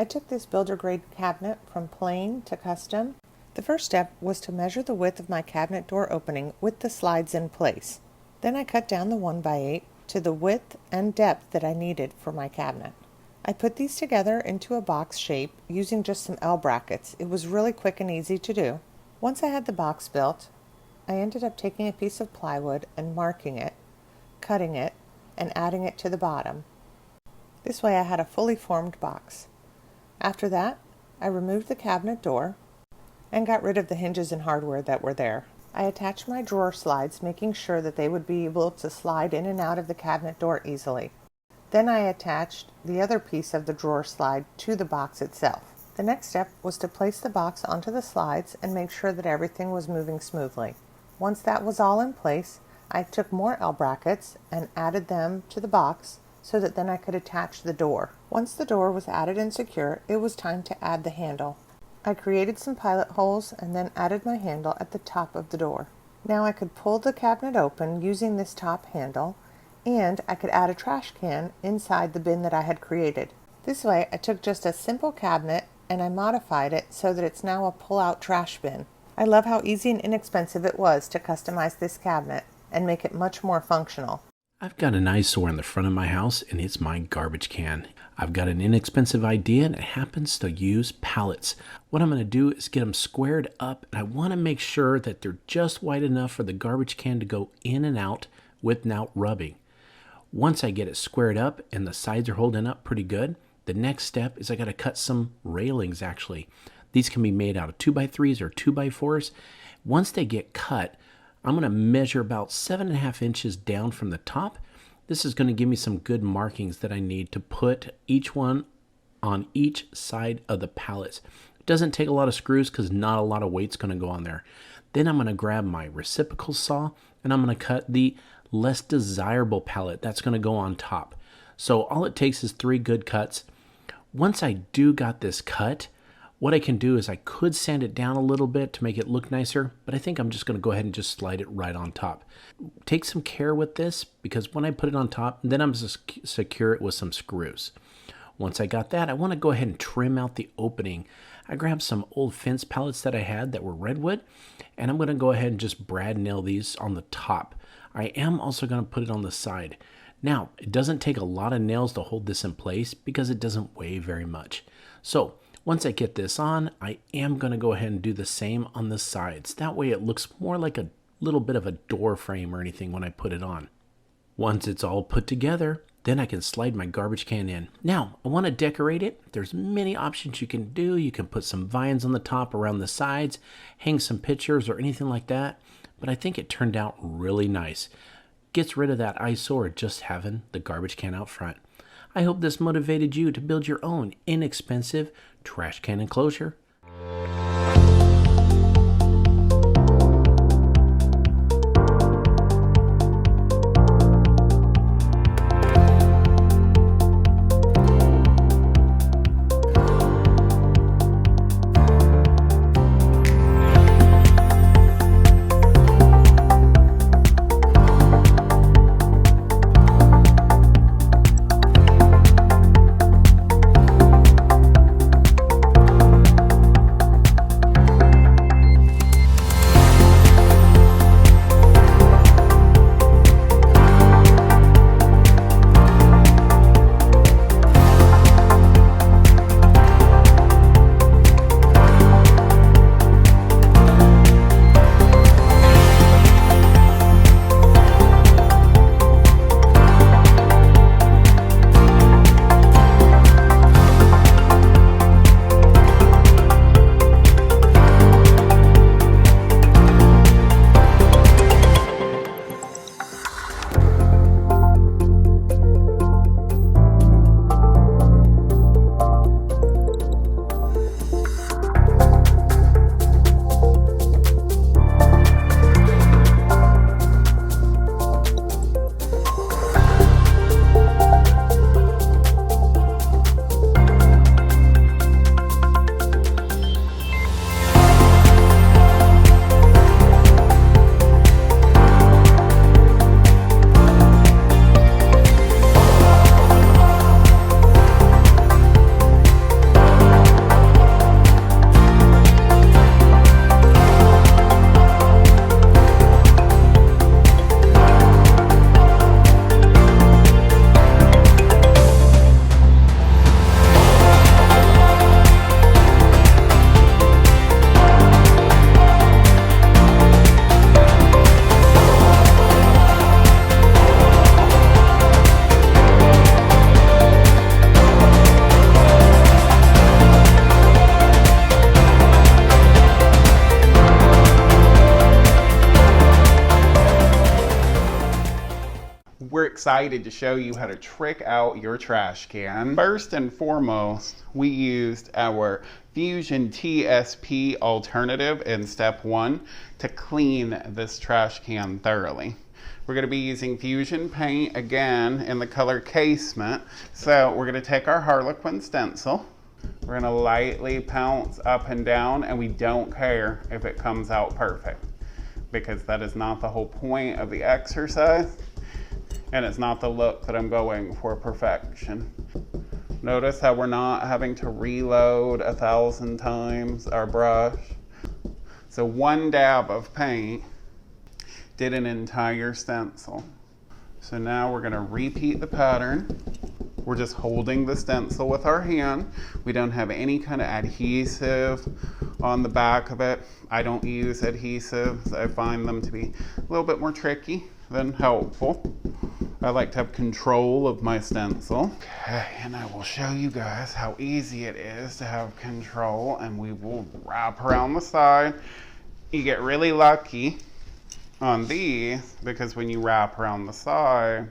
I took this builder grade cabinet from plain to custom. The first step was to measure the width of my cabinet door opening with the slides in place. Then I cut down the 1x8 to the width and depth that I needed for my cabinet. I put these together into a box shape using just some L brackets. It was really quick and easy to do. Once I had the box built, I ended up taking a piece of plywood and marking it, cutting it, and adding it to the bottom. This way I had a fully formed box. After that, I removed the cabinet door and got rid of the hinges and hardware that were there. I attached my drawer slides, making sure that they would be able to slide in and out of the cabinet door easily. Then I attached the other piece of the drawer slide to the box itself. The next step was to place the box onto the slides and make sure that everything was moving smoothly. Once that was all in place, I took more L brackets and added them to the box so that then I could attach the door. Once the door was added and secure, it was time to add the handle. I created some pilot holes and then added my handle at the top of the door. Now I could pull the cabinet open using this top handle, and I could add a trash can inside the bin that I had created. This way I took just a simple cabinet and I modified it so that it's now a pull-out trash bin. I love how easy and inexpensive it was to customize this cabinet and make it much more functional. I've got an eyesore in the front of my house, and it's my garbage can. I've got an inexpensive idea, and it happens to use pallets. What I'm going to do is get them squared up, and I want to make sure that they're just wide enough for the garbage can to go in and out without rubbing. Once I get it squared up and the sides are holding up pretty good, the next step is I got to cut some railings actually. These can be made out of 2x3s or 2x4s. Once they get cut, I'm going to measure about 7.5 inches down from the top. This is going to give me some good markings that I need to put each one on each side of the pallets. It doesn't take a lot of screws because not a lot of weight's going to go on there. Then I'm going to grab my reciprocal saw and I'm going to cut the less desirable pallet that's going to go on top. So all it takes is 3 good cuts. Once I do got this cut, what I can do is I could sand it down a little bit to make it look nicer, but I think I'm just going to go ahead and just slide it right on top. Take some care with this because when I put it on top, then I'm going to secure it with some screws. Once I got that, I want to go ahead and trim out the opening. I grabbed some old fence pallets that I had that were redwood, and I'm going to go ahead and just brad nail these on the top. I am also going to put it on the side. Now, it doesn't take a lot of nails to hold this in place because it doesn't weigh very much. So, once I get this on, I am going to go ahead and do the same on the sides. That way it looks more like a little bit of a door frame or anything when I put it on. Once it's all put together, then I can slide my garbage can in. Now, I want to decorate it. There's many options you can do. You can put some vines on the top around the sides, hang some pictures or anything like that. But I think it turned out really nice. Gets rid of that eyesore of just having the garbage can out front. I hope this motivated you to build your own inexpensive trash can enclosure. excited to show you how to trick out your trash can. First and foremost, we used our Fusion TSP alternative in step 1 to clean this trash can thoroughly. We're going to be using Fusion paint again in the color Casement. So we're going to take our Harlequin stencil. We're going to lightly pounce up and down, and we don't care if it comes out perfect, because that is not the whole point of the exercise, and it's not the look that I'm going for, perfection. Notice how we're not having to reload 1,000 times our brush. So one dab of paint did an entire stencil. So now we're gonna repeat the pattern. We're just holding the stencil with our hand. We don't have any kind of adhesive on the back of it. I don't use adhesives. I find them to be a little bit more tricky than helpful. I like to have control of my stencil. Okay, and I will show you guys how easy it is to have control, and we will wrap around the side. You get really lucky on these, because when you wrap around the side,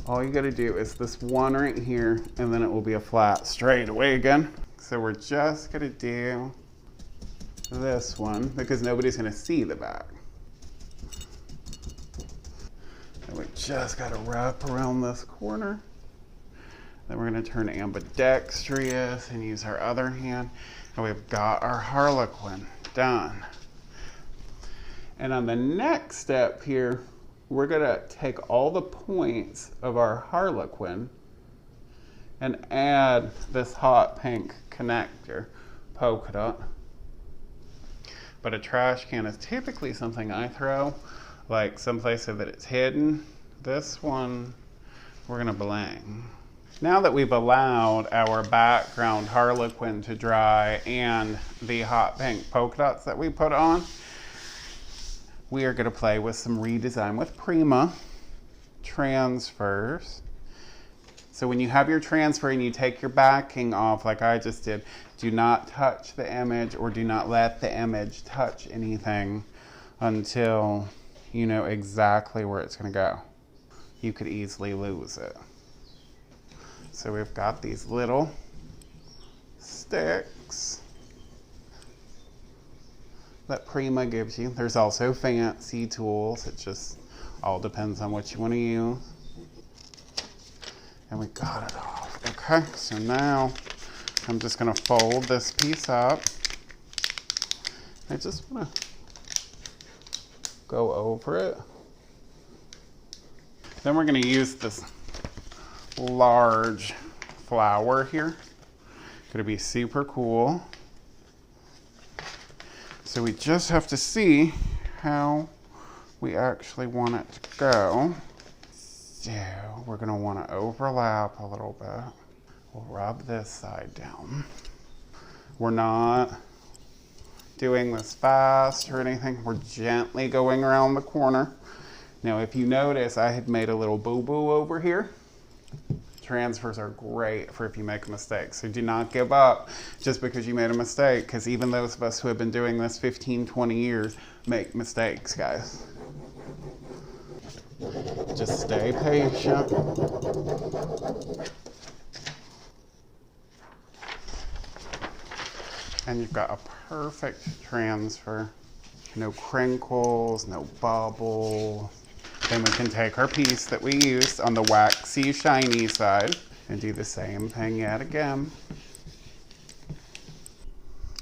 all you gotta do is this one right here, and then it will be a flat straight away again. So we're just gonna do this one, because nobody's gonna see the back. And we just gotta wrap around this corner. Then we're gonna turn ambidextrous and use our other hand, and we've got our Harlequin done. And on the next step here, we're gonna take all the points of our Harlequin and add this hot pink connector polka dot. But a trash can is typically something I throw, like someplace that it's hidden. This one, we're gonna bling. Now that we've allowed our background Harlequin to dry and the hot pink polka dots that we put on, we are going to play with some redesign with Prima transfers. So when you have your transfer and you take your backing off like I just did, do not touch the image, or do not let the image touch anything until you know exactly where it's going to go. You could easily lose it. So we've got these little sticks that Prima gives you. There's also fancy tools. It just all depends on what you want to use. And we got it off. Okay, so now I'm just gonna fold this piece up. I just wanna go over it. Then we're gonna use this large flower here. Gonna be super cool. So we just have to see how we actually want it to go. So we're gonna wanna overlap a little bit. We'll rub this side down. We're not doing this fast or anything. We're gently going around the corner. Now, if you notice, I had made a little boo-boo over here. Transfers are great for if you make a mistake. So do not give up just because you made a mistake, because even those of us who have been doing this 15, 20 years make mistakes, guys. Just stay patient. And you've got a perfect transfer. No crinkles, no bubble. Then we can take our piece that we used on the waxy, shiny side and do the same thing yet again.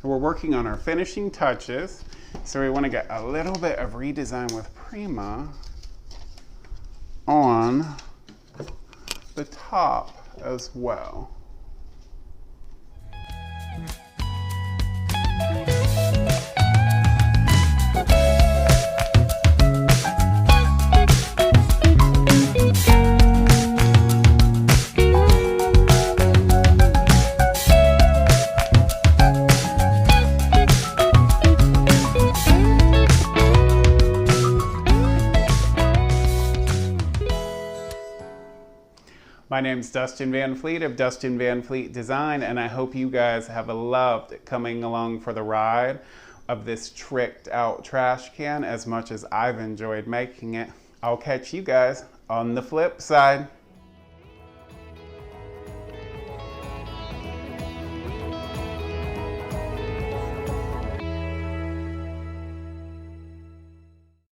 We're working on our finishing touches, so we want to get a little bit of redesign with Prima on the top as well. My name's Dustin Van Fleet of Dustin Van Fleet Design, and I hope you guys have loved coming along for the ride of this tricked out trash can as much as I've enjoyed making it. I'll catch you guys On the flip side.